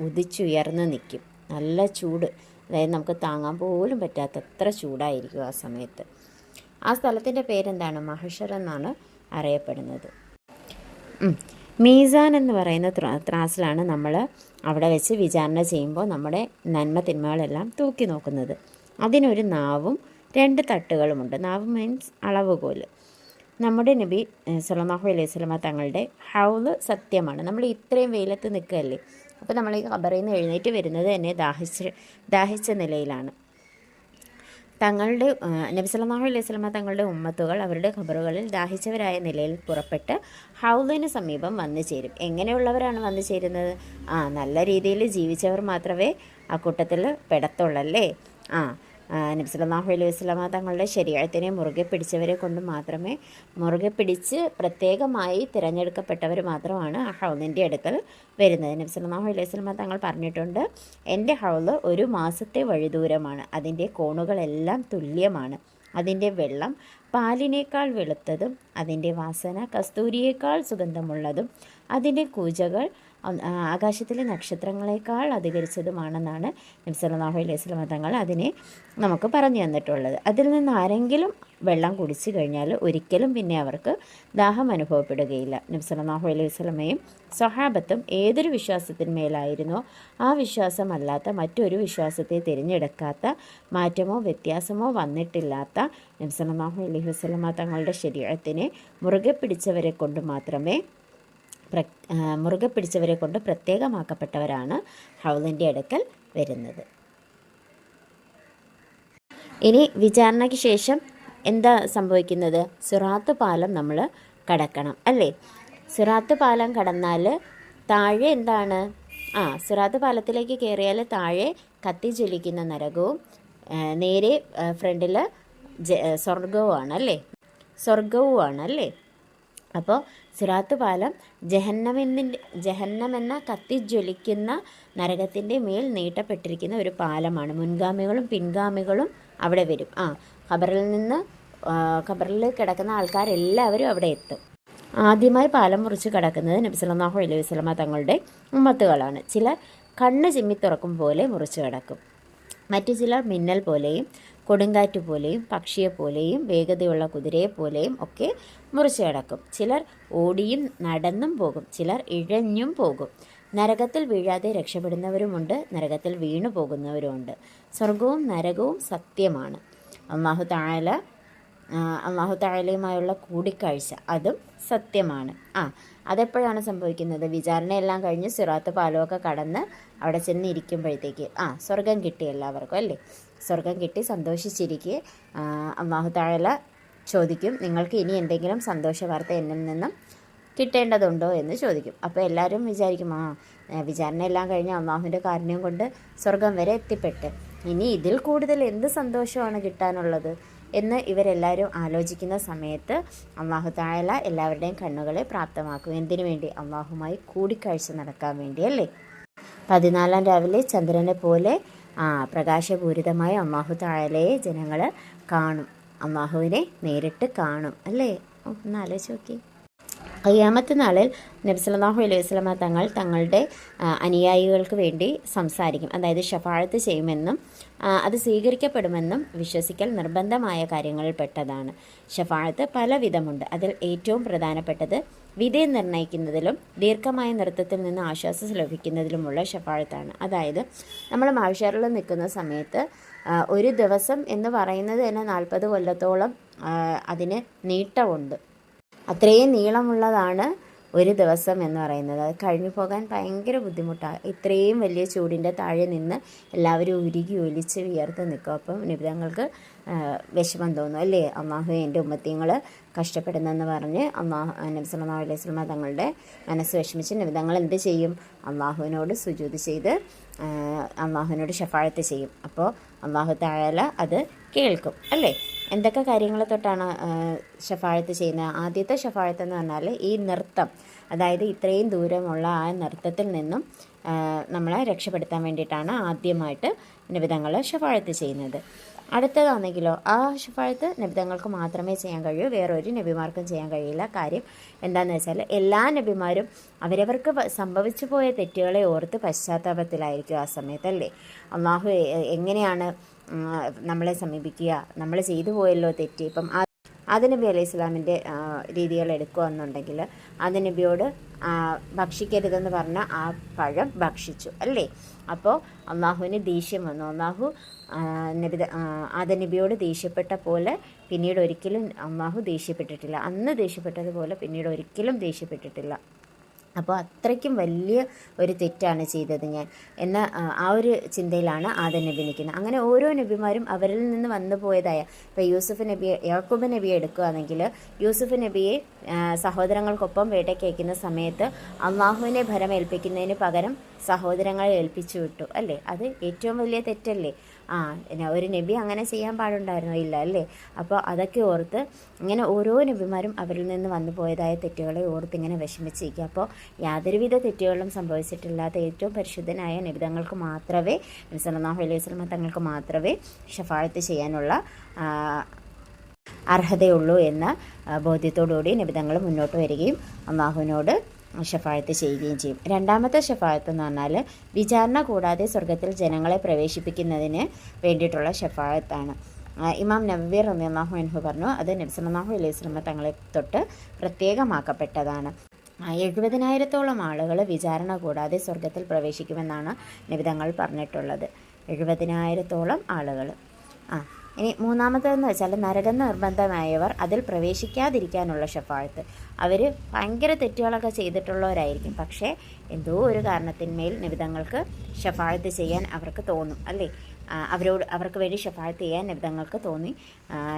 A: ഉദിച്ചുയർന്ന് നിൽക്കും. നല്ല ചൂട്, അതായത് നമുക്ക് താങ്ങാൻ പോലും പറ്റാത്തത്ര ചൂടായിരിക്കും ആ സമയത്ത്. ആ സ്ഥലത്തിൻ്റെ പേരെന്താണ്? മഹ്ശർ എന്നാണ് അറിയപ്പെടുന്നത്. മീസാൻ എന്ന് പറയുന്ന ത്രാസിലാണ് നമ്മൾ അവിടെ വെച്ച് വിചാരണ ചെയ്യുമ്പോൾ നമ്മുടെ നന്മ തിന്മകളെല്ലാം തൂക്കി നോക്കുന്നത്. അതിനൊരു നാവും 2 തട്ടുകളുമുണ്ട്. നാവ് മീൻസ് അളവുകോല്. നമ്മുടെ നബി സല്ലല്ലാഹു അലൈഹി വസല്ലമ തങ്ങളുടെ ഹൗല് സത്യമാണ്. നമ്മൾ ഇത്രയും വെയിലത്ത് നിൽക്കുകയല്ലേ, അപ്പോൾ നമ്മൾ ഈ ഖബറിൽ നിന്ന് എഴുന്നേറ്റ് വരുന്നത് തന്നെ ദാഹിച്ച നിലയിലാണ്. നബി സല്ലല്ലാഹു അലൈഹി വസല്ലമ തങ്ങളുടെ ഉമ്മത്തുകൾ അവരുടെ ഖബറുകളിൽ ദാഹിച്ചവരായ നിലയിൽ പുറപ്പെട്ട് ഹൗലിന് സമീപം വന്നു ചേരും. എങ്ങനെയുള്ളവരാണ് വന്നു ചേരുന്നത്? നല്ല രീതിയിൽ ജീവിച്ചവർ മാത്രമേ ആ കൂട്ടത്തിൽ പെടത്തുള്ളല്ലേ. നബി സല്ലല്ലാഹു അലൈഹി വസല്ലമ തങ്ങളുടെ ശരീഅത്തിനെ മുറുകെ പിടിച്ചവരെ കൊണ്ട് മാത്രമേ, മുറുകെ പിടിച്ച് പ്രത്യേകമായി തിരഞ്ഞെടുക്കപ്പെട്ടവർ മാത്രമാണ് ആ ഹൗലിൻ്റെ അടുക്കൽ വരുന്നത്. നബി സല്ലല്ലാഹു അലൈഹി വസല്ലമ തങ്ങൾ പറഞ്ഞിട്ടുണ്ട്, എൻ്റെ ഹൗല് 1 മാസത്തെ വഴിദൂരമാണ്. അതിൻ്റെ കോണുകളെല്ലാം തുല്യമാണ്. അതിൻ്റെ വെള്ളം പാലിനേക്കാൾ വെളുത്തതും അതിൻ്റെ വാസന കസ്തൂരിയേക്കാൾ സുഗന്ധമുള്ളതും അതിൻ്റെ കൂജകൾ ആകാശത്തിലെ നക്ഷത്രങ്ങളെക്കാൾ അധികരിച്ചതുമാണെന്നാണ് നബി സല്ലല്ലാഹു അലൈഹി വസല്ലമ തങ്ങൾ അതിനെ നമുക്ക് പറഞ്ഞു തന്നിട്ടുള്ളത്. അതിൽ നിന്ന് ആരെങ്കിലും വെള്ളം കുടിച്ചു കഴിഞ്ഞാൽ ഒരിക്കലും പിന്നെ അവർക്ക് ദാഹം അനുഭവപ്പെടുകയില്ല. നബി സല്ലല്ലാഹു അലൈഹി വസല്ലമയും സ്വഹാബത്തും ഏതൊരു വിശ്വാസത്തിന്മേലായിരുന്നോ ആ വിശ്വാസമല്ലാത്ത മറ്റൊരു വിശ്വാസത്തെ തിരഞ്ഞെടുക്കാത്ത, മാറ്റമോ വ്യത്യാസമോ വന്നിട്ടില്ലാത്ത നബി സല്ലല്ലാഹു അലൈഹി വസല്ലമ തങ്ങളുടെ ശരീഅത്തിനെ മുറുകെ പിടിച്ചവരെ കൊണ്ട് പ്രത്യേകമാക്കപ്പെട്ടവരാണ് ഹൗലിൻ്റെ അടുക്കൽ വരുന്നത്. ഇനി വിചാരണയ്ക്ക് ശേഷം എന്താ സംഭവിക്കുന്നത്? സിറാത്ത് പാലം നമ്മൾ കടക്കണം അല്ലേ. സിറാത്ത് പാലം കടന്നാൽ താഴെ എന്താണ്? സിറാത്ത് പാലത്തിലേക്ക് കയറിയാൽ താഴെ കത്തി ജ്വലിക്കുന്ന നരകവും നേരെ ഫ്രണ്ടിൽ സ്വർഗവുമാണല്ലേ. അപ്പോൾ സിറാത്ത് പാലം ജഹന്നം എന്ന കത്തിജ്വലിക്കുന്ന നരകത്തിൻ്റെ മേൽ നീട്ടപ്പെട്ടിരിക്കുന്ന ഒരു പാലമാണ്. മുൻഗാമികളും പിൻഗാമികളും അവിടെ വരും. ഖബറിൽ കിടക്കുന്ന ആൾക്കാരെല്ലാവരും അവിടെ എത്തും. ആദ്യമായി പാലം മുറിച്ച് കടക്കുന്നത് നബി സല്ലല്ലാഹു അലൈഹി വസല്ലമ തങ്ങളുടെ ഉമ്മത്തുകളാണ്. ചിലർ കണ്ണ് ചിമ്മി തുറക്കും പോലെ മുറിച്ച് കടക്കും. മറ്റു ചിലർ മിന്നൽ പോലെയും കൊടുങ്കാറ്റ് പോലെയും പക്ഷിയെപ്പോലെയും വേഗതയുള്ള കുതിരയെപ്പോലെയും ഒക്കെ മുറിച്ച് കടക്കും. ചിലർ ഓടിയും നടന്നും പോകും, ചിലർ ഇഴഞ്ഞും പോകും. നരകത്തിൽ വീഴാതെ രക്ഷപ്പെടുന്നവരുമുണ്ട്, നരകത്തിൽ വീണു പോകുന്നവരുമുണ്ട്. സ്വർഗവും നരകവും സത്യമാണ്. അള്ളാഹു തആലയുമായുള്ള കൂടിക്കാഴ്ച അതും സത്യമാണ്. അതെപ്പോഴാണ് സംഭവിക്കുന്നത്? വിചാരണയെല്ലാം കഴിഞ്ഞ് സിറാത്ത് പാലമൊക്കെ കടന്ന് അവിടെ ചെന്നിരിക്കുമ്പോഴത്തേക്ക് സ്വർഗം കിട്ടി എല്ലാവർക്കും, അല്ലേ? സ്വർഗം കിട്ടി സന്തോഷിച്ചിരിക്കെ അള്ളാഹു തആല ചോദിക്കും, നിങ്ങൾക്ക് ഇനി എന്തെങ്കിലും സന്തോഷ വാർത്ത എന്നിൽ നിന്നും കിട്ടേണ്ടതുണ്ടോ എന്ന് ചോദിക്കും. അപ്പോൾ എല്ലാവരും വിചാരിക്കും, വിചാരണയെല്ലാം കഴിഞ്ഞ് അള്ളാഹുവിൻ്റെ കാരുണ്യം കൊണ്ട് സ്വർഗം വരെ എത്തിപ്പെട്ട് ഇനി ഇതിൽ കൂടുതൽ എന്ത് സന്തോഷമാണ് കിട്ടാനുള്ളത് എന്ന് ഇവരെല്ലാവരും ആലോചിക്കുന്ന സമയത്ത് അള്ളാഹു തആല എല്ലാവരുടെയും കണ്ണുകളെ പ്രാപ്തമാക്കും. എന്തിനു വേണ്ടി? അള്ളാഹുമായി കൂടിക്കാഴ്ച നടക്കാൻ വേണ്ടി, അല്ലേ? 14 രാവിലെ ചന്ദ്രനെ പോലെ പ്രകാശപൂരിതമായ അള്ളാഹു തആലയെ ജനങ്ങൾ കാണും, അള്ളാഹുവിനെ നേരിട്ട് കാണും, അല്ലേ? ഒന്ന് ആലോചിച്ച് നോക്കി. ഖിയാമത്ത് നാളിൽ നബി സല്ലല്ലാഹു അലൈഹി വസല്ലമ തങ്ങൾ തങ്ങളുടെ അനുയായികൾക്ക് വേണ്ടി സംസാരിക്കും. അതായത് ഷഫാഅത്ത് ചെയ്യുമെന്നും അത് സ്വീകരിക്കപ്പെടുമെന്നും വിശ്വസിക്കൽ നിർബന്ധമായ കാര്യങ്ങളിൽ പെട്ടതാണ്. ഷഫാഅത്ത് പല വിധമുണ്ട്. അതിൽ ഏറ്റവും പ്രധാനപ്പെട്ടത് വിധി നിർണ്ണയിക്കുന്നതിലും ദീർഘമായ നൃത്തത്തിൽ നിന്ന് ആശ്വാസം ലഭിക്കുന്നതിലുമുള്ള ഷഫാഅത്താണ്. അതായത് നമ്മൾ മഹ്ശറിൽ നിൽക്കുന്ന സമയത്ത് ഒരു ദിവസം എന്ന് പറയുന്നത് തന്നെ 40 കൊല്ലത്തോളം അതിന് നീട്ടമുണ്ട്. അത്രയും നീളമുള്ളതാണ് ഒരു ദിവസം എന്ന് പറയുന്നത്. അത് കഴിഞ്ഞു പോകാൻ ഭയങ്കര ബുദ്ധിമുട്ടാണ്. ഇത്രയും വലിയ ചൂടിൻ്റെ താഴെ നിന്ന് എല്ലാവരും ഉരുകി ഒലിച്ച് വിയർത്ത് നിൽക്കും. അപ്പം നിബിതങ്ങൾക്ക് വിഷമം തോന്നും, അല്ലേ? അള്ളാഹു എൻ്റെ ഉമ്മത്തിങ്ങൾ കഷ്ടപ്പെടുന്നെന്ന് പറഞ്ഞ് നബി സല്ലല്ലാഹു അലൈഹി വസല്ലമ തങ്ങളുടെ മനസ്സ് വിഷമിച്ച് നിബിതങ്ങൾ എന്ത് ചെയ്യും? അള്ളാഹുവിനോട് സുജൂദ് ചെയ്ത് അള്ളാഹുവിനോട് ഷഫാഅത്ത് ചെയ്യും. അപ്പോൾ അള്ളാഹു തആല അത് കേൾക്കും, അല്ലേ? എന്തൊക്കെ കാര്യങ്ങൾ തൊട്ടാണ് ഷഫാഅത്ത് ചെയ്യുന്നത്? ആദ്യത്തെ ഷഫാഅത്ത് എന്ന് പറഞ്ഞാൽ ഈ നൃത്തം, അതായത് ഇത്രയും ദൂരമുള്ള ആ നൃത്തത്തിൽ നിന്നും നമ്മളെ രക്ഷപ്പെടുത്താൻ വേണ്ടിയിട്ടാണ് ആദ്യമായിട്ട് നിബിതങ്ങൾ ഷഫാഅത്ത് ചെയ്യുന്നത്. അടുത്തതാണെങ്കിലോ ആ ഷഫാഅത്ത് നബിതങ്ങൾക്ക് മാത്രമേ ചെയ്യാൻ കഴിയൂ, വേറൊരു നബിമാർക്കും ചെയ്യാൻ കഴിയില്ല. കാര്യം എന്താണെന്ന് വെച്ചാൽ എല്ലാ നബിമാരും അവരവർക്ക് സംഭവിച്ചു പോയ തെറ്റുകളെ ഓർത്ത് പശ്ചാത്താപത്തിലായിരിക്കും ആ സമയത്ത്, അല്ലേ? അള്ളാഹു എങ്ങനെയാണ് നമ്മളെ സമീപിക്കുക? നമ്മൾ ചെയ്തു പോയല്ലോ തെറ്റ്. ഇപ്പം ആദം നബി അലൈഹി സ്വലാമിൻ്റെ രീതികൾ എടുക്കുകയെന്നുണ്ടെങ്കിൽ ആദം നബിയോട് ഭക്ഷിക്കരുതെന്ന് പറഞ്ഞ ആ പഴം ഭക്ഷിച്ചു, അല്ലേ? അപ്പോൾ അള്ളാഹുവിന് ദേഷ്യം വന്നു. അള്ളാഹു ആദം നബിയോട് ദേഷ്യപ്പെട്ട പോലെ പിന്നീട് ഒരിക്കലും അള്ളാഹു ദേഷ്യപ്പെട്ടിട്ടില്ല. അന്ന് ദേഷ്യപ്പെട്ടതുപോലെ പിന്നീട് ഒരിക്കലും ദേഷ്യപ്പെട്ടിട്ടില്ല. അപ്പോൾ അത്രയ്ക്കും വലിയ ഒരു തെറ്റാണ് ചെയ്തത് ഞാൻ എന്ന ആ ഒരു ചിന്തയിലാണ് ആദം നബി നിൽക്കുന്നത്. അങ്ങനെ ഓരോ നബിമാരും അവരിൽ നിന്ന് വന്നു പോയതായ, ഇപ്പോൾ യൂസുഫ് നബിയെ, യാക്കൂബ് നബിയെ എടുക്കുകയാണെങ്കിൽ യൂസുഫ് നബിയെ സഹോദരങ്ങൾക്കൊപ്പം വേട്ടയ്ക്ക് അയക്കുന്ന സമയത്ത് അള്ളാഹുവിനെ ഭരമേൽപ്പിക്കുന്നതിന് പകരം സഹോദരങ്ങളെ ഏൽപ്പിച്ചു വിട്ടു, അല്ലേ? അത് ഏറ്റവും വലിയ തെറ്റല്ലേ? ഒരു നബി അങ്ങനെ ചെയ്യാൻ പാടുണ്ടായിരുന്നോ? ഇല്ല, അല്ലേ? അപ്പോൾ അതൊക്കെ ഓർത്ത് ഇങ്ങനെ ഓരോ നബിമാരും അവരിൽ നിന്ന് വന്നു പോയതായ തെറ്റുകളെ ഓർത്ത് ഇങ്ങനെ വിഷമിച്ചിരിക്കുക. അപ്പോൾ യാതൊരുവിധ തെറ്റുകളും സംഭവിച്ചിട്ടില്ലാത്ത ഏറ്റവും പരിശുദ്ധനായ നബിതങ്ങൾക്ക് മാത്രമേ, നബി സല്ലല്ലാഹു അലൈഹി വസല്ലമ തങ്ങൾക്ക് മാത്രമേ ഷഫാഅത്ത് ചെയ്യാനുള്ള അർഹതയുള്ളൂ എന്ന ബോധ്യത്തോടുകൂടി നബിതങ്ങൾ മുന്നോട്ട് വരികയും അള്ളാഹുവിനോട് ഷഫാഅത്ത് ചെയ്യുകയും ചെയ്യും. രണ്ടാമത്തെ ഷഫാഅത്ത് എന്ന് പറഞ്ഞാൽ വിചാരണ കൂടാതെ സ്വർഗത്തിൽ ജനങ്ങളെ പ്രവേശിപ്പിക്കുന്നതിന് വേണ്ടിയിട്ടുള്ള ഷഫാഅത്താണ്. ഇമാം നവവി റളിയല്ലാഹു അൻഹു പറഞ്ഞു, അത് നബി സല്ലല്ലാഹു അലൈഹി വസല്ലമ തങ്ങളെ തൊട്ട് പ്രത്യേകമാക്കപ്പെട്ടതാണ്. 70,000-ഓളം ആളുകൾ വിചാരണ കൂടാതെ സ്വർഗത്തിൽ പ്രവേശിക്കുമെന്നാണ് നബിതങ്ങൾ പറഞ്ഞിട്ടുള്ളത്. 70,000-ഓളം ആളുകൾ. ഇനി മൂന്നാമത്തേതെന്ന് വെച്ചാൽ നരകം നിർബന്ധമായവർ അതിൽ പ്രവേശിക്കാതിരിക്കാനുള്ള ഷഫാഅത്ത്. അവർ ഭയങ്കര തെറ്റുകളൊക്കെ ചെയ്തിട്ടുള്ളവരായിരിക്കും, പക്ഷേ എന്തോ ഒരു കാരണത്തിന്മേൽ നബിതങ്ങൾക്ക് ഷഫാഅത്ത് ചെയ്യാൻ അവർക്ക് തോന്നും, അല്ലേ? അവർക്ക് വേണ്ടി ഷഫാഅത്ത് ചെയ്യാൻ നബിതങ്ങൾക്ക് തോന്നി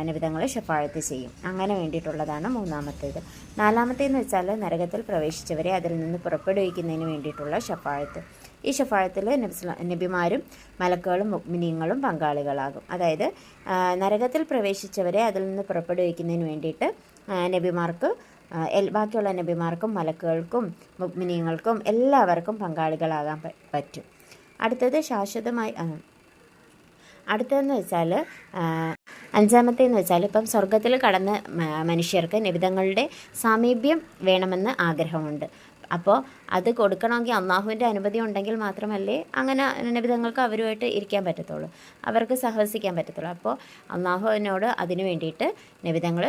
A: നബിതങ്ങൾ ഷഫാഅത്ത് ചെയ്യും. അങ്ങനെ വേണ്ടിയിട്ടുള്ളതാണ് മൂന്നാമത്തേത്. നാലാമത്തേതെന്ന് വെച്ചാൽ നരകത്തിൽ പ്രവേശിച്ചവരെ അതിൽ നിന്ന് പുറപ്പെടുവിക്കുന്നതിന് വേണ്ടിയിട്ടുള്ള ഷഫാഅത്ത്. ഈ ഷഫാഅത്തിൽ നബിമാരും മലക്കുകളും മുഅ്മിനീങ്ങളും പങ്കാളികളാകും. അതായത് നരകത്തിൽ പ്രവേശിച്ചവരെ അതിൽ നിന്ന് പുറപ്പെടുവിക്കുന്നതിന് വേണ്ടിയിട്ട് നബിമാർക്ക്, ബാക്കിയുള്ള നബിമാർക്കും മലക്കുകൾക്കും മുഅ്മിനീങ്ങൾക്കും എല്ലാവർക്കും പങ്കാളികളാകാൻ പറ്റും. അടുത്തത് അടുത്തതെന്ന് വെച്ചാൽ അഞ്ചാമത്തേന്ന് വെച്ചാൽ ഇപ്പം സ്വർഗത്തിൽ കടന്ന് മനുഷ്യർക്ക് നിബിധങ്ങളുടെ സാമീപ്യം വേണമെന്ന് ആഗ്രഹമുണ്ട്. അപ്പോൾ അത് കൊടുക്കണമെങ്കിൽ അള്ളാഹുവിൻ്റെ അനുമതി ഉണ്ടെങ്കിൽ മാത്രമല്ലേ അങ്ങനെ നിബിധങ്ങൾക്ക് അവരുമായിട്ട് ഇരിക്കാൻ പറ്റത്തുള്ളൂ, അവർക്ക് സഹവസിക്കാൻ പറ്റത്തുള്ളൂ. അപ്പോൾ അള്ളാഹുവിനോട് അതിനു വേണ്ടിയിട്ട് നിബിധങ്ങൾ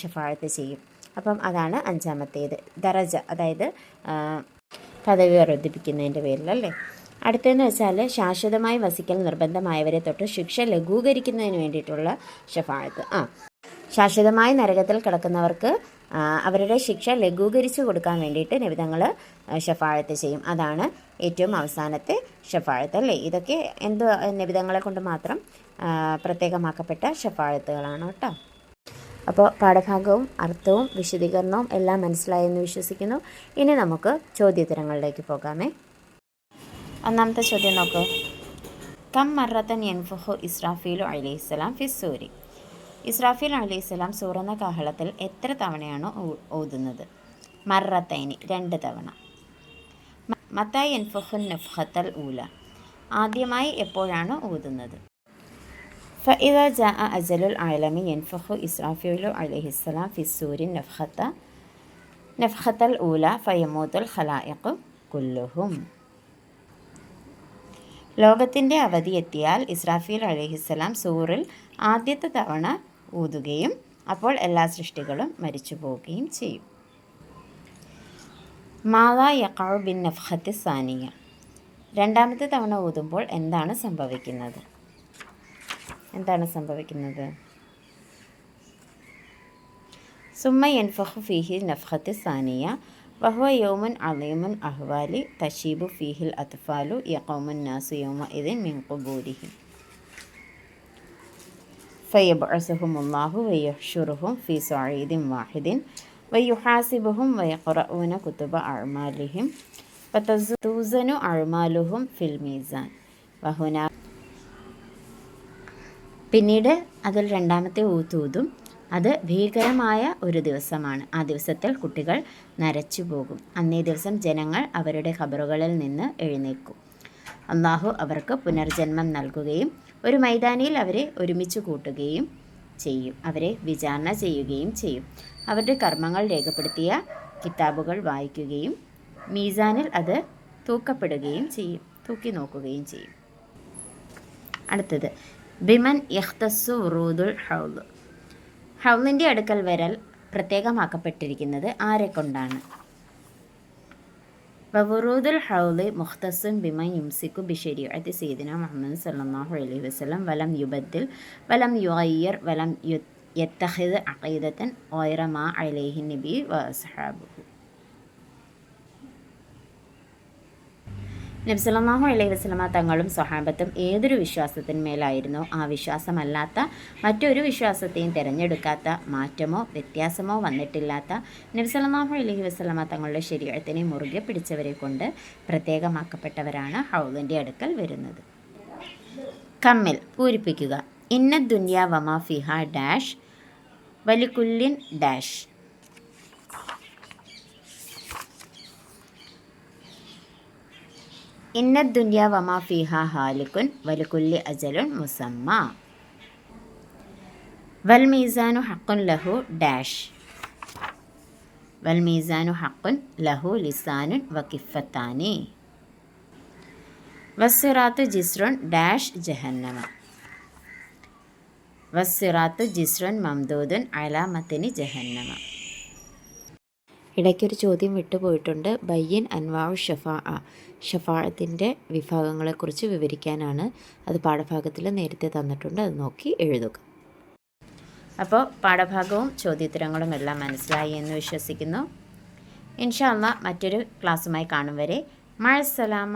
A: ശഫാഅത്ത് ചെയ്യും. അപ്പം അതാണ് അഞ്ചാമത്തേത്, ദറജ, അതായത് പദവി വർദ്ധിപ്പിക്കുന്നതിൻ്റെ പേരിലല്ലേ. അടുത്തതെന്ന് വെച്ചാൽ ശാശ്വതമായി വസിക്കൽ നിർബന്ധമായവരെ തൊട്ട് ശിക്ഷ ലഘൂകരിക്കുന്നതിന് വേണ്ടിയിട്ടുള്ള ശഫാഅത്ത്. ശാശ്വതമായി നരകത്തിൽ കിടക്കുന്നവർക്ക് അവരുടെ ശിക്ഷ ലഘൂകരിച്ച് കൊടുക്കാൻ വേണ്ടിയിട്ട് നിബിധങ്ങൾ ശഫാഅത്ത് ചെയ്യും. അതാണ് ഏറ്റവും അവസാനത്തെ ശഫാഅത്ത് അല്ലേ. ഇതൊക്കെ എന്ത് നിബിധങ്ങളെ കൊണ്ട് മാത്രം പ്രത്യേകമാക്കപ്പെട്ട ശഫാഅത്തുകളാണ് കേട്ടോ. അപ്പോൾ പാഠഭാഗവും അർത്ഥവും വിശദീകരണവും എല്ലാം മനസ്സിലായെന്ന് വിശ്വസിക്കുന്നു. ഇനി നമുക്ക് ചോദ്യോത്തരങ്ങളിലേക്ക് പോകാമേ. ഒന്നാമത്തെ ചോദ്യം നോക്കൂ. കം മറത്തൻ യൻഫുഹു ഇസ്രാഫീലു അലൈഹിസ്സലാം ഫിസ്സൂരി. ഇസ്രാഫീൽ അലൈഹിസ്സലാം സൂറന്ന കാഹളത്തിൽ എത്ര തവണയാണ് ഓതുന്നത്? മറത്തൈനി, 2 തവണ. മത്തായി യൻഫുഹുൻ നഫ്ഖത്തൽ ഊല, ആദ്യമായി എപ്പോഴാണ് ഓതുന്നത്? ഫഇദാ ജാഅ അജലുൽ ആലമി യൻഫുഹു ഇസ്രാഫീലു അലൈഹിസ്സലാം ഫിസ്സൂരി നഫ്ഖത്തൽ ഊല ഫയമൂത്തുൽ ഖലായിഖു കുല്ലുഹും. ലോകത്തിൻ്റെ അവധി എത്തിയാൽ ഇസ്രാഫീൽ അലൈഹിസ്സലാം സൂറിൽ ആദ്യത്തെ തവണ ഊതുകയും അപ്പോൾ എല്ലാ സൃഷ്ടികളും മരിച്ചു പോവുകയും ചെയ്യും. മാദാ യഖഉ ബിൻ നഫ്ഖത്തി സാനിയ, രണ്ടാമത്തെ തവണ ഊതുമ്പോൾ എന്താണ് സംഭവിക്കുന്നത്? സുമ്മ യൻഫഖു ഫീഹി നഫ്ഖത്തി സാനിയ വഹുവ യൗമുൻ അളീമുൻ അഹ്വാലി തശീബു ഫീഹിൽ അത്ഫാലു യഖൂമുൻ നാസു യൗമഇദിൻ മിൻ ഖുബൂരിഹിം ഫയബ്അസുഹുമുല്ലാഹു വയഹ്ശുറുഹും ഫീ സഈദിൻ വാഹിദിൻ വയുഹാസിബുഹും വയഖറഊന കുതുബ അഅ്മാലിഹിം ഫതൂസനു അഅ്മാലുഹും ഫിൽ മീസാൻ വഹുന. പിന്നീട് അതിൽ രണ്ടാമത്തെ ഊതൂതും അത് ഭീകരമായ ഒരു ദിവസമാണ്. ആ ദിവസത്തിൽ കുട്ടികൾ നരച്ചു പോകും. അന്നേ ദിവസം ജനങ്ങൾ അവരുടെ ഖബറുകളിൽ നിന്ന് എഴുന്നേൽക്കും. അള്ളാഹു അവർക്ക് പുനർജന്മം നൽകുകയും ഒരു മൈതാനിയിൽ അവരെ ഒരുമിച്ച് കൂട്ടുകയും ചെയ്യും. അവരെ വിചാരണ ചെയ്യുകയും ചെയ്യും. അവരുടെ കർമ്മങ്ങൾ രേഖപ്പെടുത്തിയ കിതാബുകൾ വായിക്കുകയും മീസാനിൽ അത് തൂക്കി നോക്കുകയും ചെയ്യും. അടുത്തത് ബിമൻ യഖ്തസ്സു വുറൂദുൽ ഹൗദ്. ഹൗലിൻ്റെ അടുക്കൽ വരൽ പ്രത്യേകമാക്കപ്പെട്ടിരിക്കുന്നത് ആരെക്കൊണ്ടാണ്? വവുറൂദുൽ ഹൗലി മുഖ്തസുൻ ബിമൻ യുംസിക്കു ബിശരീഅത്തി സയ്യിദിന മുഹമ്മദ് സല്ലല്ലാഹു അലൈഹി വസല്ലം വലം യുബദ്ദിൽ വലം യുഗയ്യിർ വലം യത്തഖിദ് അഖീദതൻ ഗൈറ മാ അലൈഹി നബി വഅസ്ഹാബുഹു. നബി സല്ലല്ലാഹു അലൈഹി വസല്ലമ തങ്ങളും സ്വഹാബത്തും ഏതൊരു വിശ്വാസത്തിന്മേലായിരുന്നോ ആ വിശ്വാസമല്ലാത്ത മറ്റൊരു വിശ്വാസത്തെയും തിരഞ്ഞെടുക്കാത്ത, മാറ്റമോ വ്യത്യാസമോ വന്നിട്ടില്ലാത്ത നബി സല്ലല്ലാഹു അലൈഹി വസല്ലമ തങ്ങളുടെ ശരീഅത്തിനെ മുറുകെ പിടിച്ചവരെ കൊണ്ട് പ്രത്യേകമാക്കപ്പെട്ടവരാണ് ഹൗലിൻ്റെ അടുക്കൽ വരുന്നത്. കമ്മിൽ, പൂരിപ്പിക്കുക. ഇന്ന ദുനിയ വമാ ഫിഹ ഡാഷ് വലികുല്ലിൻ ഡാഷ്. ഇന്ന ദുനിയ വമാ ഫിഹ ഹാലിക്കുൻ വലികുല്ലി അജലുൻ മുസമ്മ. വൽ മീസാനു ഹഖുൻ ലഹു ഡാഷ്. വൽ മീസാനു ഹഖുൻ ലഹു ലിസാനുൻ വകിഫത്താനി. വസ്സിറാത്തു ജിസ്റുൻ ഡാഷ് ജഹന്നമ. വസ്സിറാത്തു ജിസ്റുൻ മംദൂദുൻ അലാ മത്നി ജഹന്നമ. ഇടയ്ക്കൊരു ചോദ്യം വിട്ടുപോയിട്ടുണ്ട്. ബയ്യൻ അൻവാഉ ഷഫാഅത്തിൻ്റെ വിഭാഗങ്ങളെക്കുറിച്ച് വിവരിക്കാനാണ്. അത് പാഠഭാഗത്തിൽ നേരത്തെ തന്നിട്ടുണ്ട്, അത് നോക്കി എഴുതുക. അപ്പോൾ പാഠഭാഗവും ചോദ്യോത്തരങ്ങളും എല്ലാം മനസ്സിലായി എന്ന് വിശ്വസിക്കുന്നു. ഇൻഷാ അല്ലാഹ് മറ്റൊരു ക്ലാസ്സുമായി കാണും വരെ മഅസ്സലാമ.